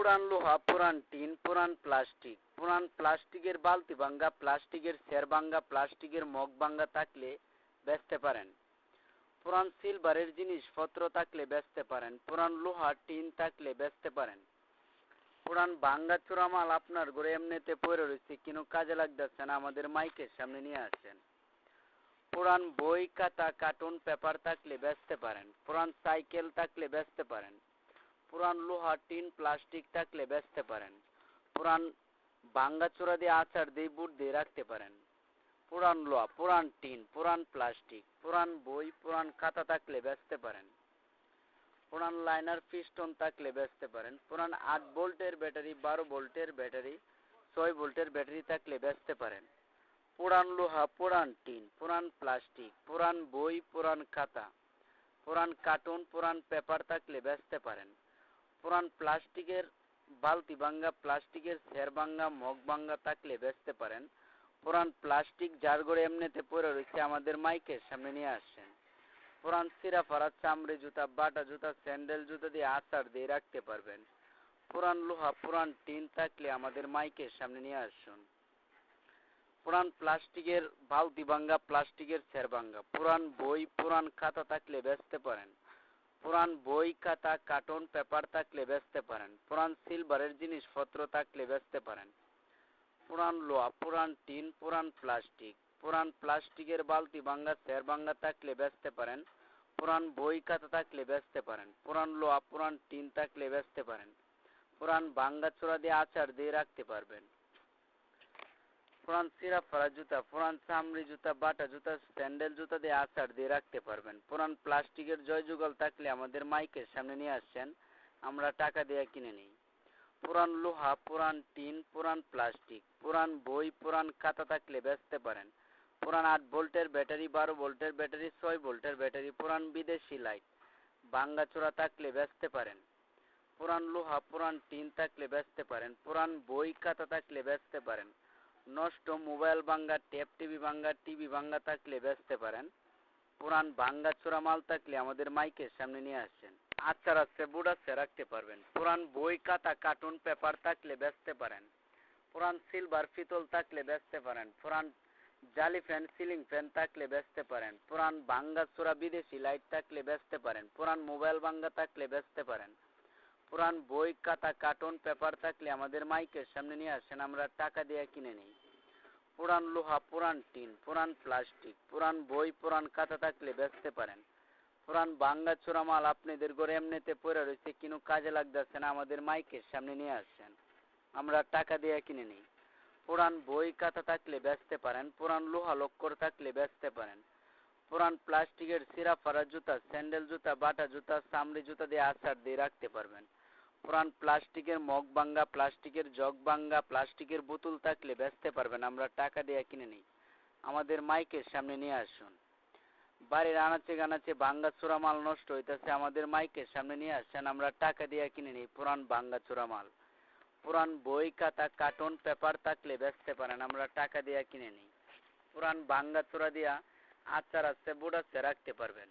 পুরান লোহা, পুরান টিন, পুরান প্লাস্টিক, পুরান প্লাস্টিকের বালতি ভাঙ্গা, প্লাস্টিকের সের ভাঙ্গা, প্লাস্টিকের মগ ভাঙ্গা থাকলে বেচতে পারেন। পুরান সিলভারের জিনিসপত্র থাকলে বেচতে পারেন। পুরান লোহা, টিন থাকলে বেচতে পারেন। পুরান ভাঙ্গা চোরা মাল আপনার ঘরে এমনিতে পড়ে রয়েছে, কিন্তু কাজে লাগতেছে না, আমাদের মাইকের সামনে নিয়ে আসেন। পুরান বই, খাতা, কার্টুন, পেপার থাকলে বেচতে পারেন। পুরান সাইকেল থাকলে বেচতে পারেন। পুরান লোহা, টিন, প্লাস্টিক থাকলে বেচতে পারেন। পুরান ভাঙ্গাচোরা দিয়ে আচার দিয়ে বুট দিয়ে রাখতে পারেন। পুরান লোহা, পুরান টিন, পুরান প্লাস্টিক, পুরান বই, পুরান খাতা থাকলে বেচতে পারেন। পুরান লাইনার পিস্টন থাকলে বেচতে পারেন। পুরান 8 ভোল্টের ব্যাটারি, 12 ভোল্টের ব্যাটারি, 6 ভোল্টের ব্যাটারি থাকলে বেচতে পারেন। পুরান লোহা, পুরান টিন, পুরান প্লাস্টিক, পুরান বই, পুরান খাতা, পুরান কার্টুন, পুরান পেপার থাকলে বেচতে পারেন। পুরান প্লাস্টিকের বালতি ভাঙ্গা, প্লাস্টিকের সের ভাঙ্গা, মগ ভাঙ্গা থাকলে বেচতে পারেন। পুরান প্লাস্টিক যার ঘরে এমনিতে পড়ে রয়েছে, আমাদের মাইকের সামনে নিয়ে আসছেন। পুরান সিরা ফারা চামড়ি জুতা, বাটা জুতা, স্যান্ডেল জুতা দিয়ে আচার দিয়ে রাখতে পারবেন। পুরান লোহা, পুরান টিন থাকলে আমাদের মাইকের সামনে নিয়ে আসুন। পুরান প্লাস্টিকের বালতি ভাঙ্গা, প্লাস্টিকের সের ভাঙ্গা, পুরান বই, পুরান খাতা থাকলে বেচতে পারেন। পুরান বই, খাতা, কার্টুন, পেপার থাকলে বেচতে পারেন। পুরান সিলভারের জিনিসপত্র থাকলে বেচতে পারেন। পুরান লোহা, পুরান টিন, পুরান প্লাস্টিক, পুরান প্লাস্টিকের বালতি ভাঙ্গা, সের ভাঙ্গা থাকলে বেচতে পারেন। পুরান বই, খাতা থাকলে বেচতে পারেন। পুরান লোহা, পুরান টিন থাকলে বেচতে পারেন। পুরান ভাঙ্গা চোরা দিয়ে আচার দিয়ে রাখতে পারবেন। পুরান সিরা ফারা জুতা, পুরান চামড়ি জুতা, বাটা জুতা, স্যান্ডেল জুতা দিয়ে আচার দিয়ে রাখতে পারবেন। পুরান প্লাস্টিকের জয় যুগল থাকলে আমাদের মাইকের সামনে নিয়ে আসছেন, আমরা টাকা দিয়ে কিনে নিই। পুরান লোহা, পুরান টিন, পুরান প্লাস্টিক, পুরান বই, পুরান খাতা থাকলে বেচতে পারেন। পুরান 8 ভোল্টের ব্যাটারি, 12 ভোল্টের ব্যাটারি, 6 ভোল্টের ব্যাটারি, পুরান বিদেশি লাইট ভাঙ্গাচোরা থাকলে বেচতে পারেন। পুরান লোহা, পুরান টিন থাকলে বেচতে পারেন। পুরান বই, খাতা থাকলে বেচতে পারেন। নষ্ট মোবাইল ভাঙ্গা, ট্যাব টিভি ভাঙ্গা, টিভি ভাঙ্গা থাকলে বেচতে পারেন। পুরান ভাঙ্গা চোরা মাল থাকলে আমাদের মাইকের সামনে নিয়ে আসছেন, আচার আছে, বুট আছে, রাখতে পারবেন। পুরান বই, খাতা, কার্টুন, পেপার থাকলে বেচতে পারেন। পুরান সিলভার পিতল থাকলে বেচতে পারেন। পুরান জালি ফ্যান, সিলিং ফ্যান থাকলে বেচতে পারেন। পুরান ভাঙ্গা চোরা বিদেশি লাইট থাকলে বেচতে পারেন। পুরান মোবাইল ভাঙ্গা থাকলে বেচতে পারেন। পুরান বই, খাতা, কার্টুন, পেপার থাকলে আমাদের মাইকের সামনে নিয়ে আসেন, আমরা টাকা দিয়ে কিনে নিই। পুরান লোহা, পুরান টিন, পুরান প্লাস্টিক, পুরান বই, পুরান খাতা থাকলে বেচতে পারেন। পুরান ভাঙ্গা চোরা মাল আপনাদের ঘরে এমনিতে পড়ে রয়েছে, কিন্তু কাজে লাগতেছে না, আমাদের মাইকের সামনে নিয়ে আসছেন, আমরা টাকা দিয়ে কিনে নিই। পুরান বই, খাতা থাকলে বেচতে পারেন। পুরান লোহা লক্কর থাকলে বেচতে পারেন। পুরান প্লাস্টিকের সিরা ফারা জুতা, স্যান্ডেল জুতা, বাটা জুতা, চামড়ি জুতা দিয়ে আচার দিয়ে রাখতে পারবেন। পুরান প্লাস্টিকের মগ ভাঙ্গা, প্লাস্টিকের জগ ভাঙ্গা, প্লাস্টিকের বোতল থাকলে বেচতে পারবেন, আমরা টাকা দিয়ে কিনে নিই, আমাদের মাইকের সামনে নিয়ে আসুন। বাড়ির আনাচে গানাচে ভাঙ্গা চোরা মাল নষ্ট হইতেছে, আমাদের মাইকের সামনে নিয়ে আসছেন, আমরা টাকা দিয়ে কিনে নিই পুরান ভাঙ্গা চোরা মাল। পুরান বই, খাতা, কার্টুন, পেপার থাকলে বেচতে পারেন, আমরা টাকা দিয়ে কিনে নিই। পুরান ভাঙ্গা চোরা দিয়া আচার আছে, বুট আছে, রাখতে পারবেন।